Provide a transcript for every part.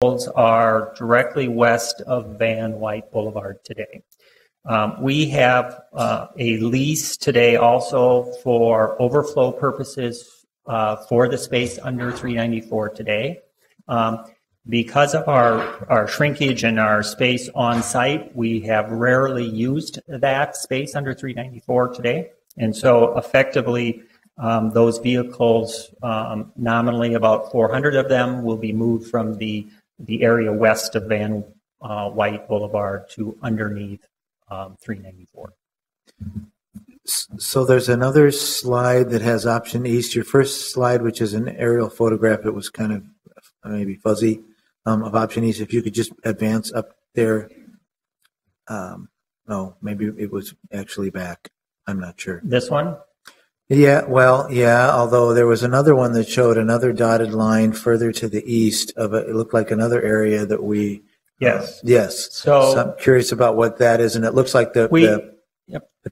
are directly west of Van White Boulevard today. We have a lease today also for overflow purposes for the space under 394 today. Because of our shrinkage and our space on site, we have rarely used that space under 394 today. And so effectively, those vehicles, nominally about 400 of them, will be moved from the area west of Van White Boulevard to underneath 394. So there's another slide that has option east. Your first slide, which is an aerial photograph, it was kind of maybe fuzzy, of option east. If you could just advance up there. Oh, maybe it was actually back. I'm not sure. This one? Yeah, well, yeah, although there was another one that showed another dotted line further to the east of it. It looked like another area that we... Yes. Yes. So I'm curious about what that is. And it looks like the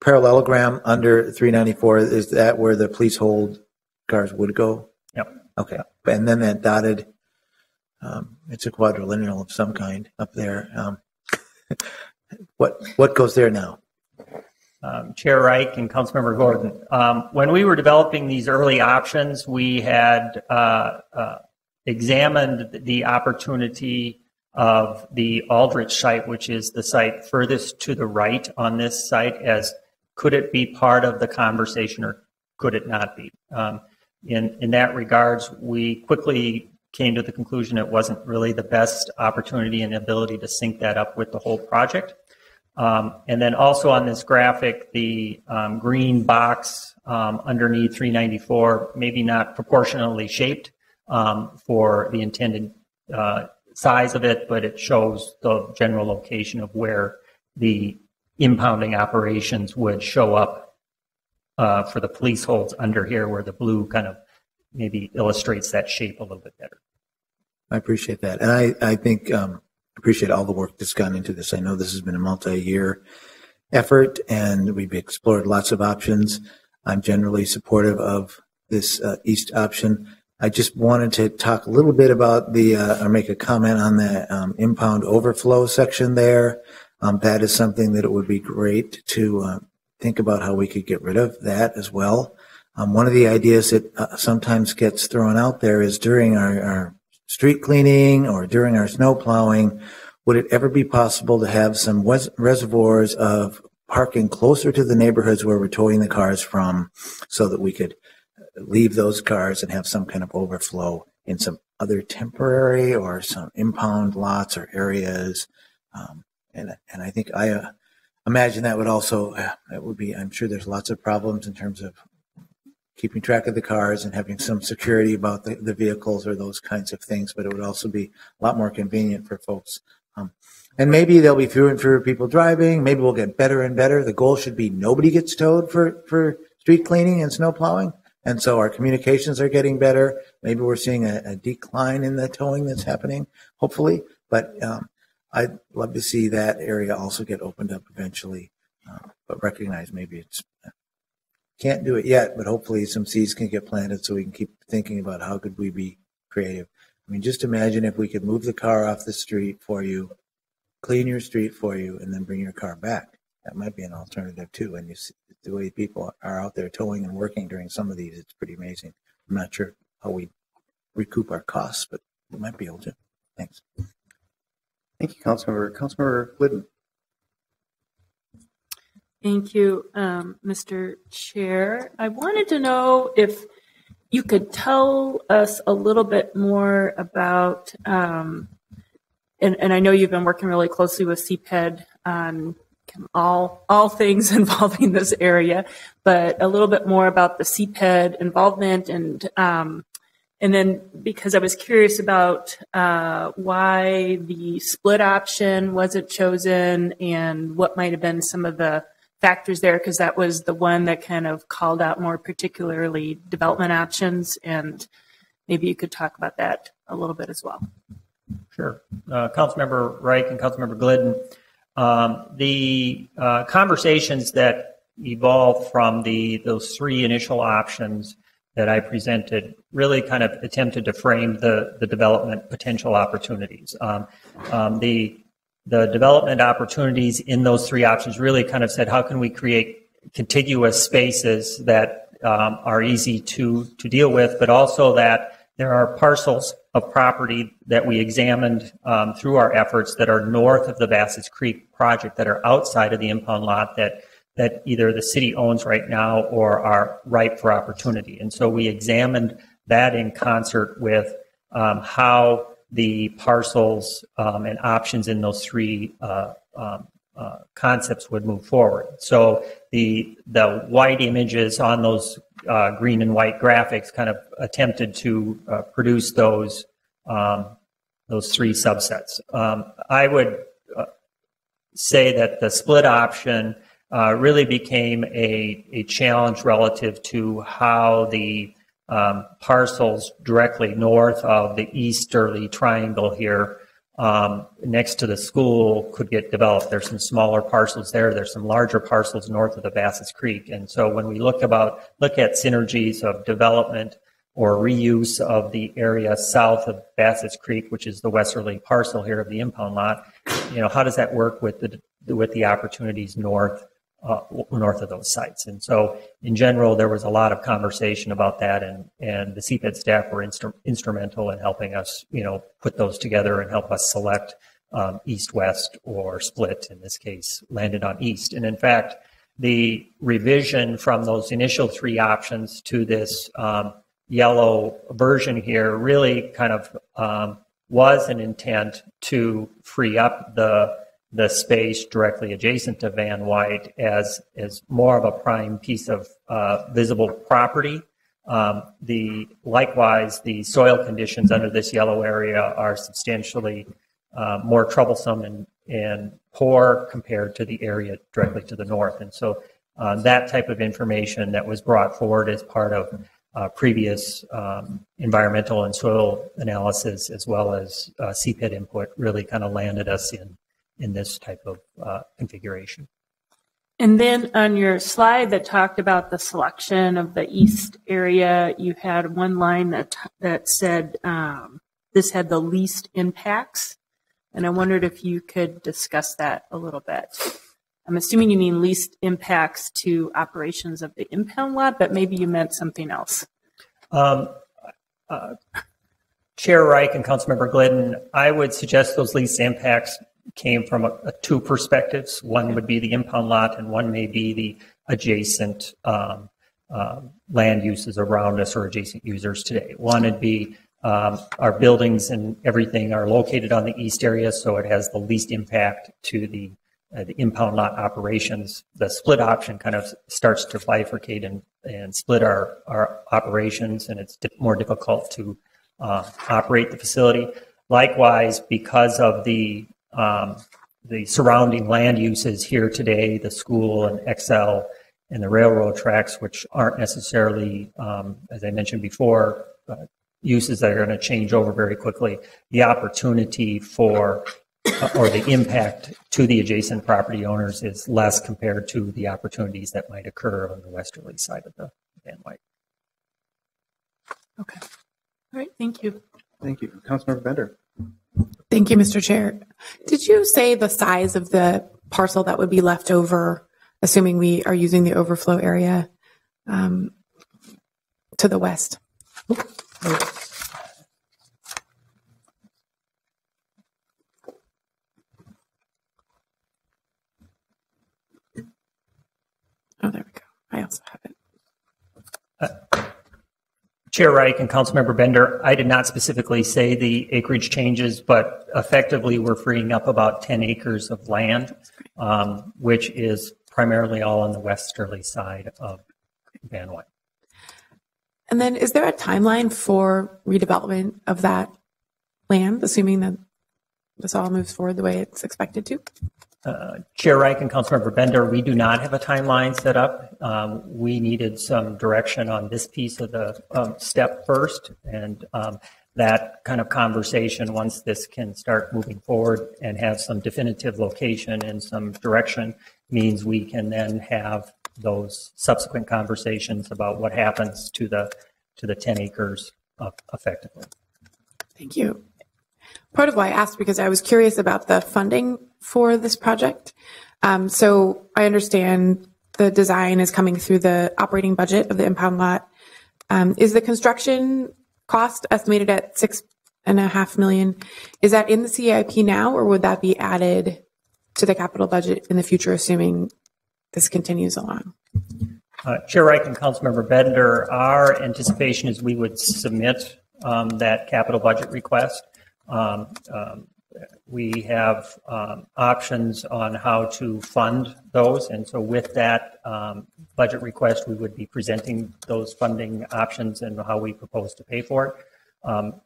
parallelogram under 394, is that where the police hold cars would go? Yep. Okay. And then that dotted, it's a quadrilateral of some kind up there. What goes there now? Chair Reich and Councilmember Gordon. When we were developing these early options, we had examined the opportunity of the Aldrich site, which is the site furthest to the right on this site, as could it be part of the conversation or could it not be? In that regards, we quickly came to the conclusion it wasn't really the best opportunity and ability to sync that up with the whole project. And then also on this graphic, the green box underneath 394, maybe not proportionally shaped for the intended size of it, but it shows the general location of where the impounding operations would show up for the police holds under here, where the blue kind of maybe illustrates that shape a little bit better. I appreciate that. And I think appreciate all the work that's gone into this. I know this has been a multi-year effort and we've explored lots of options. I'm generally supportive of this east option. I just wanted to talk a little bit about or make a comment on the impound overflow section there. That is something that it would be great to think about how we could get rid of that as well. One of the ideas that sometimes gets thrown out there is during our street cleaning or during our snow plowing, would it ever be possible to have some reservoirs of parking closer to the neighborhoods where we're towing the cars from, so that we could leave those cars and have some kind of overflow in some other temporary or some impound lots or areas? And I think I imagine that would also, it would be, I'm sure there's lots of problems in terms of keeping track of the cars and having some security about the vehicles or those kinds of things, but it would also be a lot more convenient for folks. And maybe there'll be fewer and fewer people driving. Maybe we'll get better and better. The goal should be nobody gets towed for street cleaning and snow plowing. And so our communications are getting better. Maybe we're seeing a decline in the towing that's happening, hopefully. But I'd love to see that area also get opened up eventually, but recognize maybe it's can't do it yet, but hopefully some seeds can get planted so we can keep thinking about how could we be creative. I mean, just imagine if we could move the car off the street for you, clean your street for you, and then bring your car back. That might be an alternative too. And you see the way people are out there towing and working during some of these, it's pretty amazing. I'm not sure how we recoup our costs, but we might be able to. Thanks. Thank you, Councilmember. Councilmember Glidden. Thank you, Mr. Chair. I wanted to know if you could tell us a little bit more about, and I know you've been working really closely with CPED on all things involving this area, but a little bit more about the CPED involvement and then because I was curious about why the split option wasn't chosen and what might have been some of the factors there, because that was the one that kind of called out more particularly development options, and maybe you could talk about that a little bit as well. Sure. Councilmember Reich and Councilmember Glidden, the conversations that evolved from those three initial options that I presented really kind of attempted to frame the development potential opportunities. The development opportunities in those three options really kind of said, how can we create contiguous spaces that are easy to deal with, but also that there are parcels of property that we examined through our efforts that are north of the Bassett's Creek project that are outside of the impound lot that either the city owns right now or are ripe for opportunity. And so we examined that in concert with how the parcels and options in those three concepts would move forward. So the white images on those green and white graphics kind of attempted to produce those three subsets. I would say that the split option really became a challenge relative to how the parcels directly north of the easterly triangle here next to the school could get developed. There's some smaller parcels there. There's some larger parcels north of the Bassett's Creek. And so when we look at synergies of development or reuse of the area south of Bassett's Creek, which is the westerly parcel here of the impound lot, how does that work with the opportunities north of those sites? And so in general, there was a lot of conversation about that, and the CPED staff were instrumental in helping us, put those together and help us select east-west or split. In this case, landed on east. And in fact, the revision from those initial three options to this yellow version here really kind of was an intent to free up the space directly adjacent to Van White as more of a prime piece of visible property. Likewise, the soil conditions under this yellow area are substantially more troublesome and poor compared to the area directly to the north. And so that type of information that was brought forward as part of previous environmental and soil analysis, as well as CPED input, really kind of landed us in this type of configuration. And then on your slide that talked about the selection of the east area, you had one line that said this had the least impacts. And I wondered if you could discuss that a little bit. I'm assuming you mean least impacts to operations of the impound lot, but maybe you meant something else. Chair Reich and Councilmember Glidden, I would suggest those least impacts came from two perspectives. One would be the impound lot, and one may be the adjacent land uses around us or adjacent users today. One would be our buildings and everything are located on the east area, so it has the least impact to the impound lot operations. The split option kind of starts to bifurcate and split our operations, and it's more difficult to operate the facility. Likewise, because of the surrounding land uses here today, the school and XL and the railroad tracks, which aren't necessarily, as I mentioned before, uses that are going to change over very quickly, the opportunity for or the impact to the adjacent property owners is less compared to the opportunities that might occur on the westerly side of the Van White. Okay. All right. Thank you. Thank you. Councilmember Bender. Thank you, Mr. Chair. Did you say the size of the parcel that would be left over, assuming we are using the overflow area to the west? Oh, there we go. I also have it. Chair Reich and Councilmember Bender, I did not specifically say the acreage changes, but effectively we're freeing up about 10 acres of land, which is primarily all on the westerly side of Van White. And then is there a timeline for redevelopment of that land, assuming that this all moves forward the way it's expected to? Chair Reich and Councilmember Bender, we do not have a timeline set up. We needed some direction on this piece of the step first, and that kind of conversation, once this can start moving forward and have some definitive location and some direction, means we can then have those subsequent conversations about what happens to the to the 10 acres effectively. Thank you. Part of why I asked because I was curious about the funding for this project. So I understand the design is coming through the operating budget of the impound lot. Is the construction cost estimated at $6.5 million? Is that in the CIP now, or would that be added to the capital budget in the future, assuming this continues along? Chair Reich and Councilmember Bender, our anticipation is we would submit that capital budget request. We have options on how to fund those, and so with that budget request, we would be presenting those funding options and how we propose to pay for it.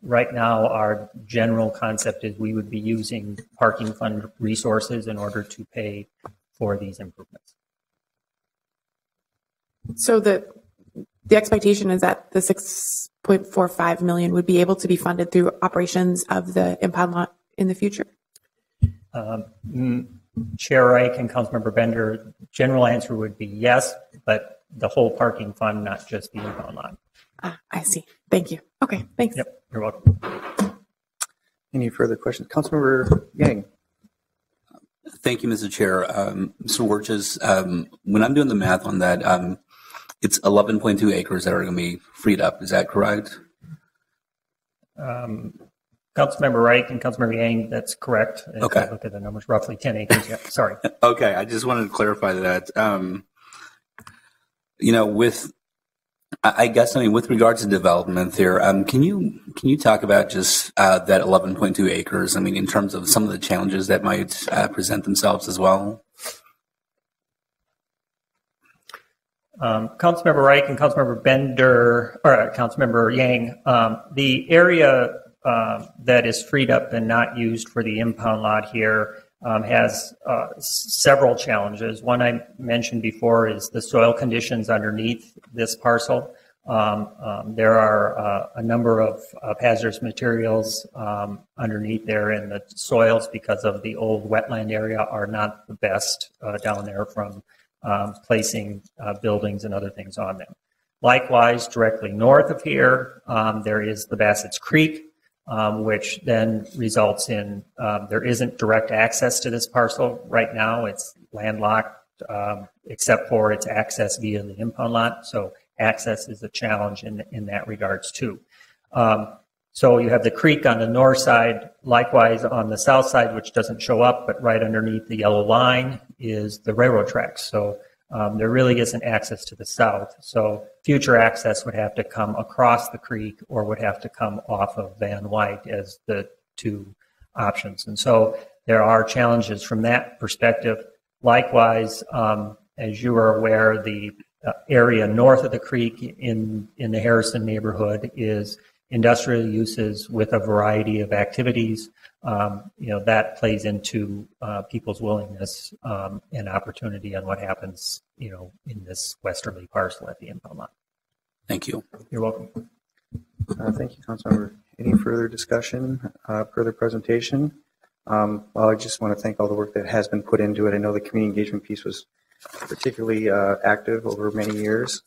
Right now, our general concept is we would be using parking fund resources in order to pay for these improvements. So the expectation is that the $6.45 million would be able to be funded through operations of the impound lot in the future? Chair Reich and Councilmember Bender, general answer would be yes, but the whole parking fund, not just the impound lot. I see. Thank you. Okay, thanks. Yep, you're welcome. Any further questions? Councilmember Yang. Thank you, Mr. Chair. Mr. Wirtjes, when I'm doing the math on that, it's 11.2 acres that are going to be freed up. Is that correct? Councilmember Reich and Councilmember Yang, that's correct. If Okay. I look at the numbers, roughly 10 acres. Yeah, sorry. Okay, I just wanted to clarify that. With regards to development there, can you talk about just that 11.2 acres? I mean, in terms of some of the challenges that might present themselves as well. Councilmember Reich and Councilmember Bender, or Councilmember Yang, the area that is freed up and not used for the impound lot here has several challenges. One I mentioned before is the soil conditions underneath this parcel. There are a number of hazardous materials underneath there, and the soils, because of the old wetland area, are not the best down there from placing buildings and other things on them. Likewise, directly north of here, there is the Bassett's Creek, which then results in there isn't direct access to this parcel right now. It's landlocked except for its access via the impound lot. So access is a challenge in that regards too. So you have the creek on the north side. Likewise, on the south side, which doesn't show up, but right underneath the yellow line is the railroad tracks. So there really isn't access to the south. So future access would have to come across the creek or would have to come off of Van White as the two options. And so there are challenges from that perspective. Likewise, as you are aware, the area north of the creek in the Harrison neighborhood is industrial uses with a variety of activities. That plays into people's willingness and opportunity on what happens, in this westerly parcel at the impound lot. Thank you. You're welcome. Thank you, Councilmember. Any further discussion, further presentation? Well, I just want to thank all the work that has been put into it. I know the community engagement piece was particularly active over many years.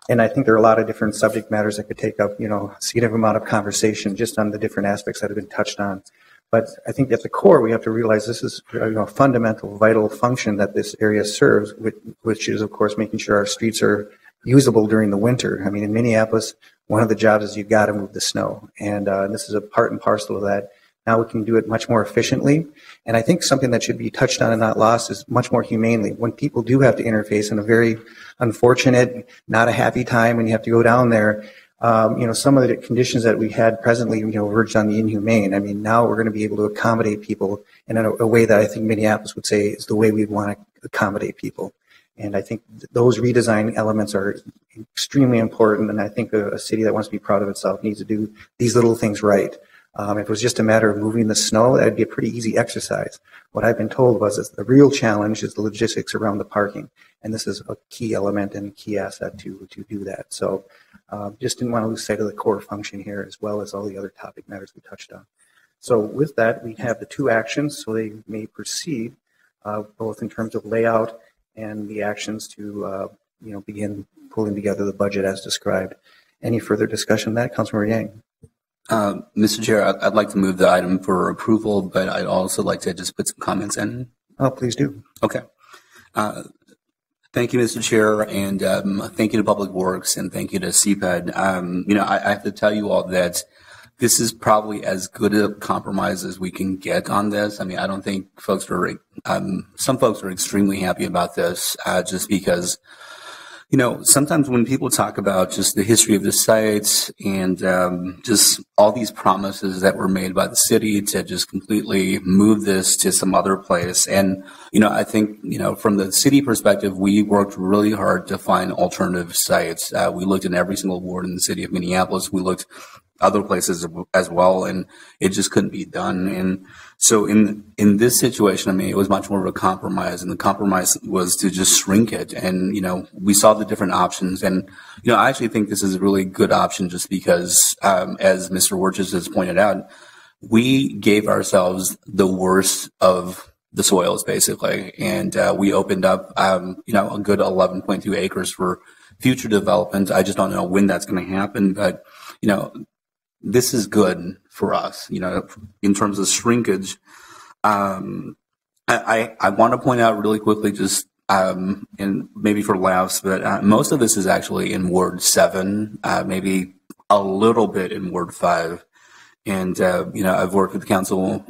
And I think there are a lot of different subject matters that could take up, a significant amount of conversation just on the different aspects that have been touched on. But I think at the core, we have to realize this is a fundamental, vital function that this area serves, which is, of course, making sure our streets are usable during the winter. I mean, in Minneapolis, one of the jobs is you've got to move the snow. And this is a part and parcel of that. Now we can do it much more efficiently. And I think something that should be touched on and not lost is much more humanely. When people do have to interface in a very unfortunate, not a happy time, and you have to go down there, some of the conditions that we had presently, verged on the inhumane. I mean, now we're going to be able to accommodate people in a way that I think Minneapolis would say is the way we'd want to accommodate people. And I think those redesign elements are extremely important. And I think a city that wants to be proud of itself needs to do these little things right. If it was just a matter of moving the snow, that'd be a pretty easy exercise. What I've been told was that the real challenge is the logistics around the parking. And this is a key element and a key asset to do that. So just didn't want to lose sight of the core function here, as well as all the other topic matters we touched on. So with that, we have the two actions, so they may proceed, both in terms of layout and the actions to begin pulling together the budget as described. Any further discussion on that? Councilmember Yang. Mr. Chair, I'd like to move the item for approval, but I'd also like to just put some comments in. Oh, please do. Okay. Thank you, Mr. Chair, and thank you to Public Works, and thank you to CPED. I have to tell you all that this is probably as good a compromise as we can get on this. I mean, I don't think some folks are extremely happy about this, just because, sometimes when people talk about just the history of the site and just all these promises that were made by the city to just completely move this to some other place. And, I think, from the city perspective, we worked really hard to find alternative sites. We looked in every single ward in the city of Minneapolis. We looked other places as well, and it just couldn't be done. And so in this situation, I mean, it was much more of a compromise, and the compromise was to just shrink it. And, we saw the different options. And, I actually think this is a really good option just because, as Mr. Wirtjes has pointed out, we gave ourselves the worst of the soils, basically. And we opened up, a good 11.2 acres for future development. I just don't know when that's going to happen, but, this is good for us, in terms of shrinkage. I want to point out really quickly, just, and maybe for laughs, but most of this is actually in Ward 7, maybe a little bit in Ward 5. And, I've worked with Council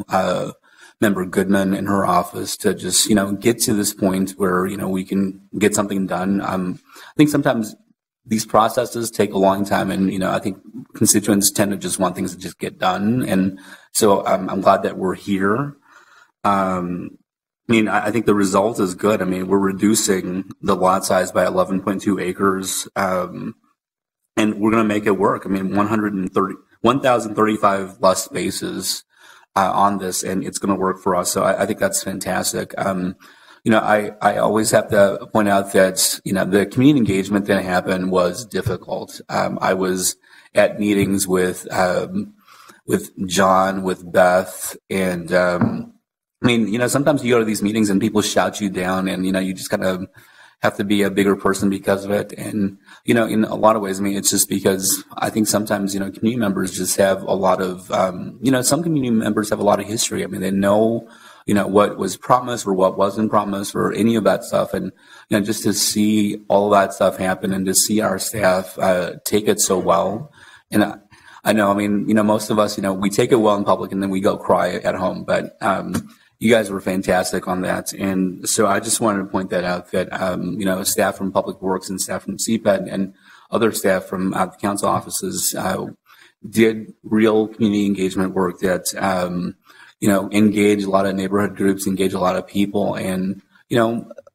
Member Goodman in her office to just, get to this point where, we can get something done. I think sometimes these processes take a long time, and I think constituents tend to just want things to just get done, and so I'm glad that we're here. I think the result is good. I mean, we're reducing the lot size by 11.2 acres, and we're going to make it work. I mean, 1,035 less spaces on this, and it's going to work for us. So I think that's fantastic. I always have to point out that, the community engagement that happened was difficult. I was at meetings with John, with Beth, and, sometimes you go to these meetings and people shout you down, and, you just kind of have to be a bigger person because of it. And, in a lot of ways, it's just because I think sometimes, community members just have a lot of, some community members have a lot of history. I mean, they know, what was promised or what wasn't promised or any of that stuff. And, just to see all of that stuff happen and to see our staff take it so well. And I know, most of us, we take it well in public and then we go cry at home. But you guys were fantastic on that. And so I just wanted to point that out, that, staff from Public Works and staff from CPED and other staff from the council offices did real community engagement work that, engage a lot of neighborhood groups, engage a lot of people. And,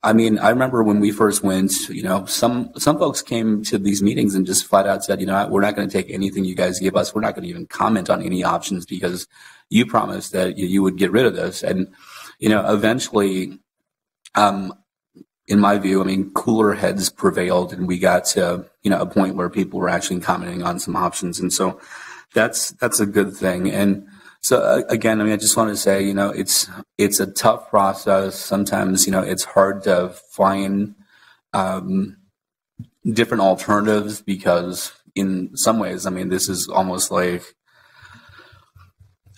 I remember when we first went, some folks came to these meetings and just flat out said, we're not going to take anything you guys give us. We're not going to even comment on any options because you promised that you would get rid of this. And, eventually, in my view, cooler heads prevailed and we got to, a point where people were actually commenting on some options. And so that's a good thing. And so again, I just want to say, it's a tough process. Sometimes, it's hard to find different alternatives because in some ways, this is almost like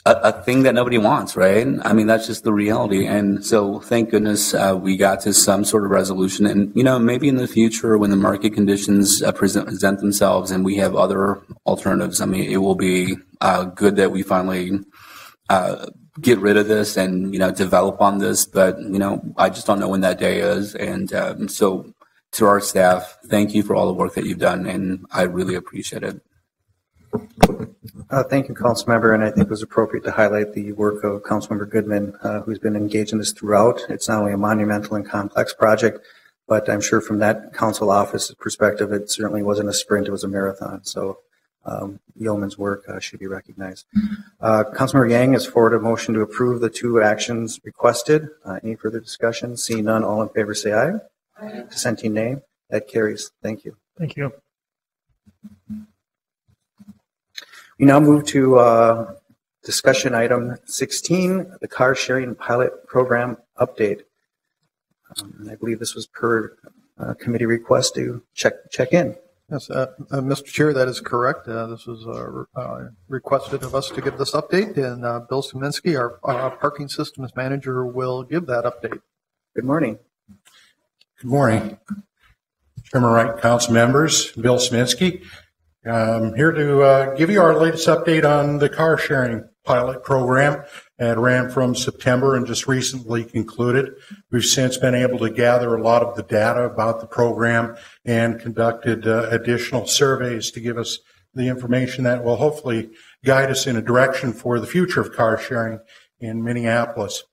a thing that nobody wants, right? That's just the reality. And so thank goodness we got to some sort of resolution. And, maybe in the future when the market conditions present themselves and we have other alternatives, it will be good that we finally get rid of this and, develop on this. But, I just don't know when that day is. And so to our staff, thank you for all the work that you've done. And I really appreciate it. Thank you, Councilmember. And I think it was appropriate to highlight the work of Councilmember Goodman, who's been engaged in this throughout. It's not only a monumental and complex project, but I'm sure from that council office perspective, it certainly wasn't a sprint, it was a marathon. So yeoman's work should be recognized. Councilmember Yang has forwarded a motion to approve the two actions requested. Any further discussion? Seeing none, all in favor say aye. Aye. Dissenting nay. That carries. Thank you. Thank you. We now move to discussion item 16, the car sharing pilot program update. And I believe this was per committee request to check in. Yes, Mr. Chair, that is correct. This was requested of us to give this update, and Bill Szymanski, our parking systems manager, will give that update. Good morning. Good morning. Chairman Wright, council members, Bill Szymanski. I'm here to give you our latest update on the car sharing pilot program. It ran from September and just recently concluded. We've since been able to gather a lot of the data about the program and conducted additional surveys to give us the information that will hopefully guide us in a direction for the future of car sharing in Minneapolis.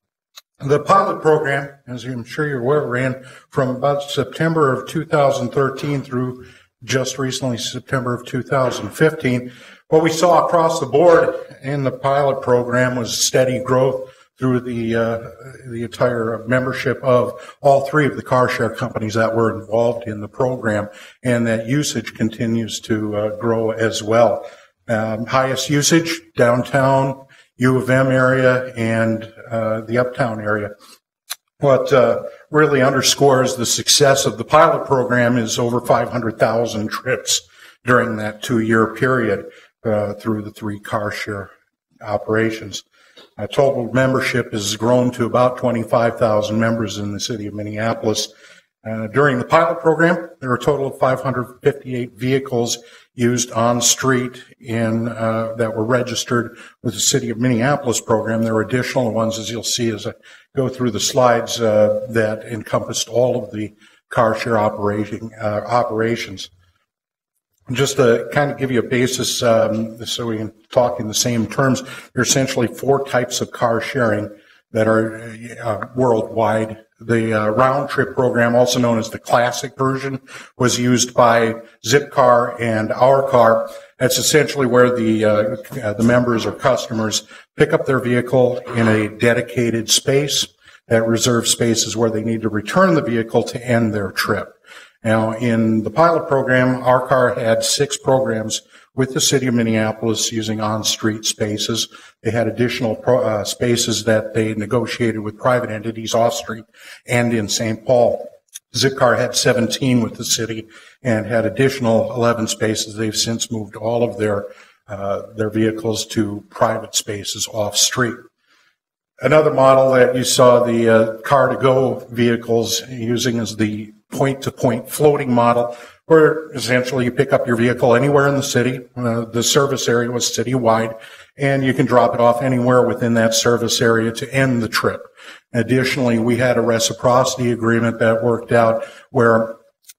The pilot program, as I'm sure you're aware, ran from about September of 2013 through just recently September of 2015. What we saw across the board in the pilot program was steady growth through the entire membership of all three of the car share companies that were involved in the program, and that usage continues to grow as well. Highest usage, downtown, U of M area, and the uptown area. What really underscores the success of the pilot program is over 500,000 trips during that 2-year period through the three car share operations. Total membership has grown to about 25,000 members in the city of Minneapolis. During the pilot program, there were a total of 558 vehicles used on street that were registered with the City of Minneapolis program. There were additional ones, as you'll see as I go through the slides, that encompassed all of the car share operations. Just to kind of give you a basis so we can talk in the same terms, there are essentially 4 types of car sharing that are worldwide. The round trip program, also known as the classic version, was used by Zipcar and Our Car. That's essentially where the members or customers pick up their vehicle in a dedicated space. That reserved space is where they need to return the vehicle to end their trip. Now, in the pilot program, Our Car had 6 programs with the city of Minneapolis using on-street spaces. They had additional spaces that they negotiated with private entities off-street and in St. Paul. Zipcar had 17 with the city and had additional 11 spaces. They've since moved all of their vehicles to private spaces off-street. Another model that you saw the car-to-go vehicles using is the point-to-point floating model, where essentially you pick up your vehicle anywhere in the city. The service area was citywide, and you can drop it off anywhere within that service area to end the trip. Additionally, we had a reciprocity agreement that worked out where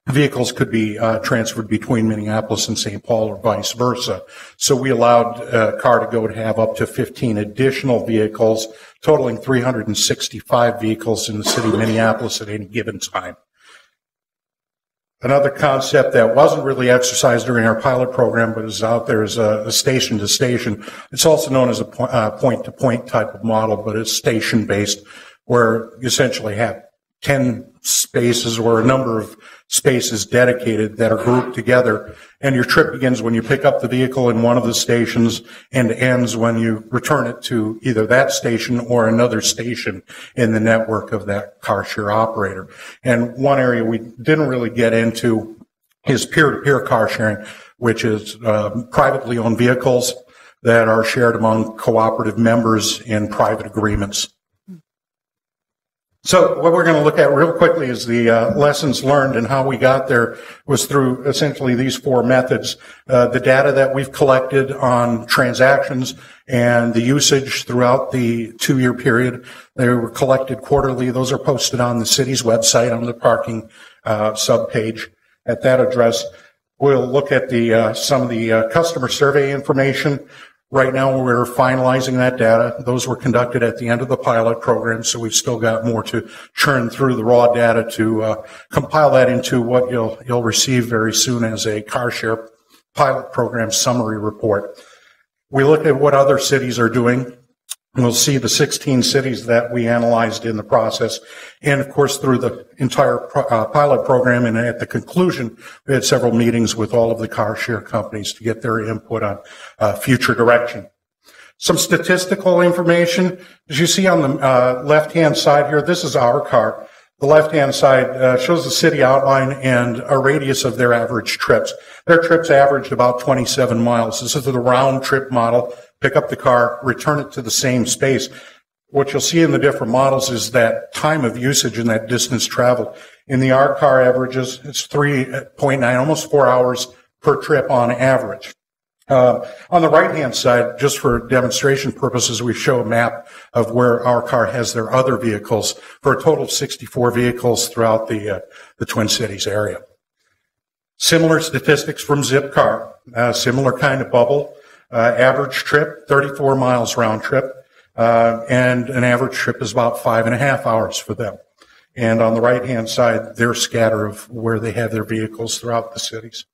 vehicles could be transferred between Minneapolis and St. Paul or vice versa. So we allowed Car2Go to have up to 15 additional vehicles, totaling 365 vehicles in the city of Minneapolis at any given time. Another concept that wasn't really exercised during our pilot program, but is out there, is a station-to-station. It's also known as a point-to-point type of model, but it's station-based, where you essentially have 10 spaces or a number of spaces dedicated that are grouped together, and your trip begins when you pick up the vehicle in one of the stations and ends when you return it to either that station or another station in the network of that car share operator. And one area we didn't really get into is peer-to-peer car sharing, which is privately owned vehicles that are shared among cooperative members in private agreements. So what we're going to look at real quickly is the lessons learned, and how we got there was through essentially these 4 methods. The data that we've collected on transactions and the usage throughout the 2-year period, they were collected quarterly. Those are posted on the city's website on the parking subpage. At that address, we'll look at some of the customer survey information. Right now, we're finalizing that data. Those were conducted at the end of the pilot program, so we've still got more to churn through the raw data to compile that into what you'll receive very soon as a car share pilot program summary report. We look at what other cities are doing. We'll see the 16 cities that we analyzed in the process. And of course, through the entire pilot program, and at the conclusion, we had several meetings with all of the car share companies to get their input on future direction. Some statistical information. As you see on the left-hand side here, this is Our Car. The left-hand side shows the city outline and a radius of their average trips. Their trips averaged about 27 miles. This is the round trip model. Pick up the car, return it to the same space. What you'll see in the different models is that time of usage and that distance traveled. In the R car averages, it's 3.9, almost 4 hours per trip on average. On the right-hand side, just for demonstration purposes, we show a map of where our car has their other vehicles for a total of 64 vehicles throughout the Twin Cities area. Similar statistics from Zipcar, similar kind of bubble. Average trip, 34 miles round trip, and an average trip is about 5.5 hours for them. And on the right-hand side, their scatter of where they have their vehicles throughout the cities.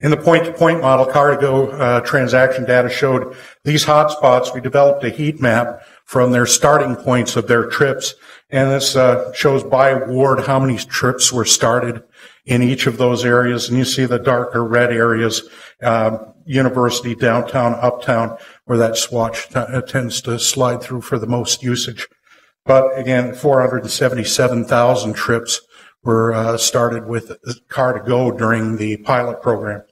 In the point-to-point model, Car2Go transaction data showed these hotspots. We developed a heat map from their starting points of their trips, and this shows by ward how many trips were started in each of those areas. And you see the darker red areas, University, downtown, uptown, where that swatch tends to slide through for the most usage. But again, 477,000 trips were started with Car2Go during the pilot program.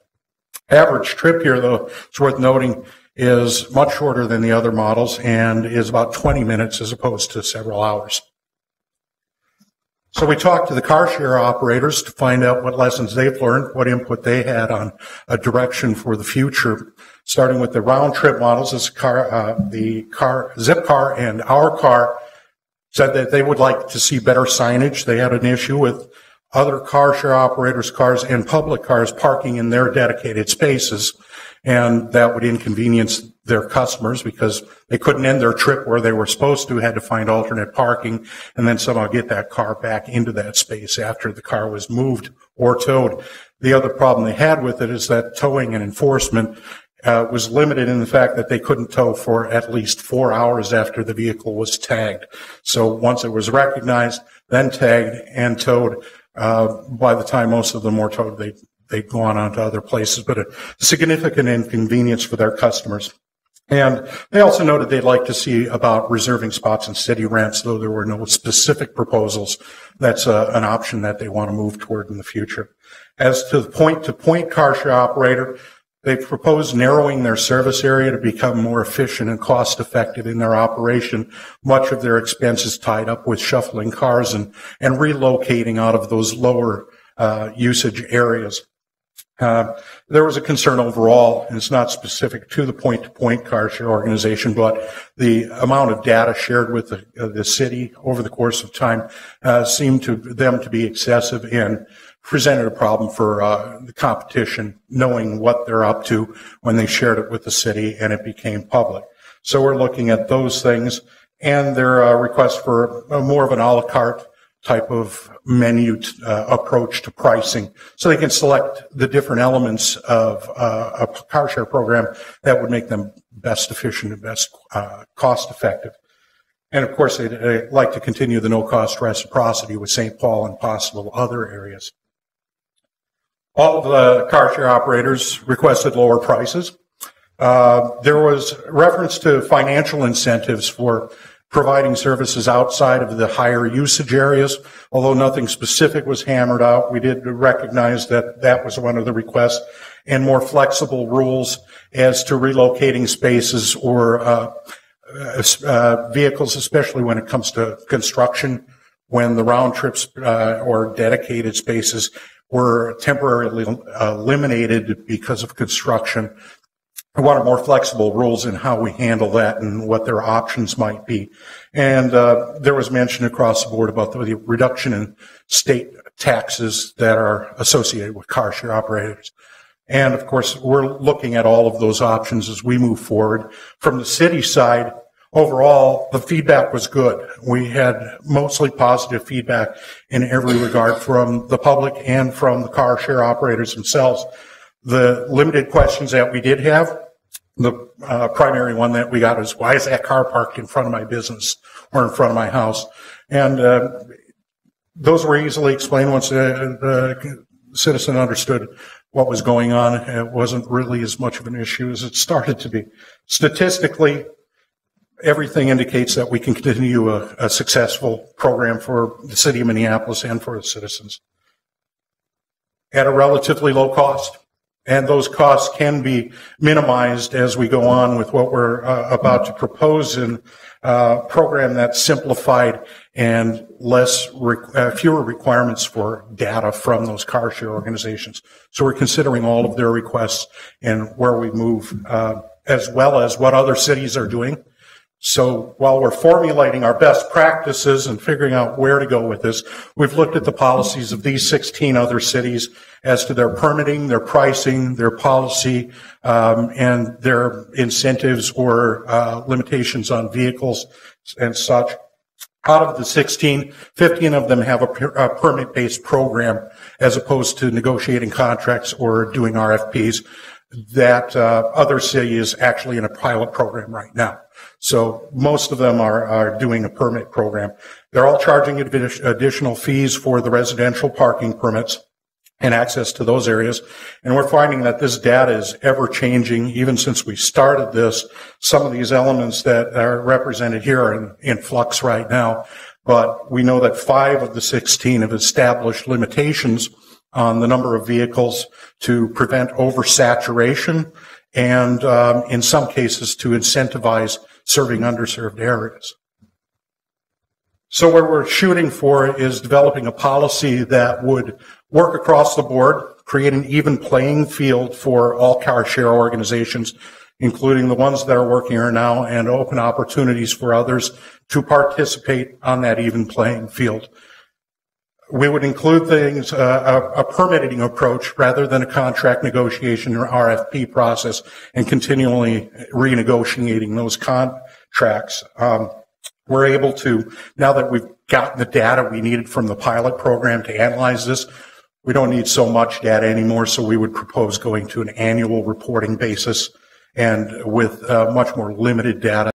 Average trip here, though, it's worth noting, is much shorter than the other models and is about 20 minutes as opposed to several hours. So we talked to the car share operators to find out what lessons they've learned, what input they had on a direction for the future. Starting with the round trip models, Zipcar and our car said that they would like to see better signage. They had an issue with other car share operators' cars and public cars parking in their dedicated spaces, and that would inconvenience their customers because they couldn't end their trip where they were supposed to, had to find alternate parking, and then somehow get that car back into that space after the car was moved or towed. The other problem they had with it is that towing and enforcement was limited in the fact that they couldn't tow for at least 4 hours after the vehicle was tagged. So once it was recognized, then tagged and towed, by the time most of them were towed, they'd gone on to other places, but a significant inconvenience for their customers. And they also noted they'd like to see about reserving spots in city ramps, though there were no specific proposals. That's an option that they want to move toward in the future. As to the point-to-point car share operator, they've proposed narrowing their service area to become more efficient and cost-effective in their operation. Much of their expense is tied up with shuffling cars and relocating out of those lower usage areas. There was a concern overall, and it's not specific to the point-to-point car share organization, but the amount of data shared with the city over the course of time seemed to them to be excessive and presented a problem for the competition, knowing what they're up to when they shared it with the city and it became public. So we're looking at those things and their request for more of an a la carte type of menu approach to pricing, so they can select the different elements of a car share program that would make them best efficient and best cost effective. And of course, they'd like to continue the no-cost reciprocity with St. Paul and possible other areas. All of the car share operators requested lower prices. There was reference to financial incentives for providing services outside of the higher usage areas. Although nothing specific was hammered out, we did recognize that that was one of the requests, and more flexible rules as to relocating spaces or vehicles, especially when it comes to construction, when the round trips or dedicated spaces were temporarily eliminated because of construction. I wanted more flexible rules in how we handle that and what their options might be. And there was mention across the board about the reduction in state taxes that are associated with car share operators. And of course, we're looking at all of those options as we move forward. From the city side, overall, the feedback was good. We had mostly positive feedback in every regard from the public and from the car share operators themselves. The limited questions that we did have, the primary one that we got is, why is that car parked in front of my business or in front of my house? And those were easily explained once the citizen understood what was going on. It wasn't really as much of an issue as it started to be. Statistically, everything indicates that we can continue a successful program for the city of Minneapolis and for its citizens at a relatively low cost. And those costs can be minimized as we go on with what we're about to propose in a program that's simplified and fewer requirements for data from those car share organizations. So we're considering all of their requests and where we move, as well as what other cities are doing. So while we're formulating our best practices and figuring out where to go with this, we've looked at the policies of these 16 other cities as to their permitting, their pricing, their policy, and their incentives or limitations on vehicles and such. Out of the 16, 15 of them have a permit-based program as opposed to negotiating contracts or doing RFPs. That other city is actually in a pilot program right now. So most of them are doing a permit program. They're all charging additional fees for the residential parking permits and access to those areas. And we're finding that this data is ever changing. Even since we started this, some of these elements that are represented here are in flux right now. But we know that 5 of the 16 have established limitations on the number of vehicles to prevent oversaturation and in some cases to incentivize serving underserved areas. So what we're shooting for is developing a policy that would work across the board, create an even playing field for all car share organizations, including the ones that are working here now, and open opportunities for others to participate on that even playing field. We would include things, a permitting approach rather than a contract negotiation or RFP process, and continually renegotiating those contracts. We're able to, now that we've gotten the data we needed from the pilot program to analyze this, we don't need so much data anymore, so we would propose going to an annual reporting basis and with much more limited data.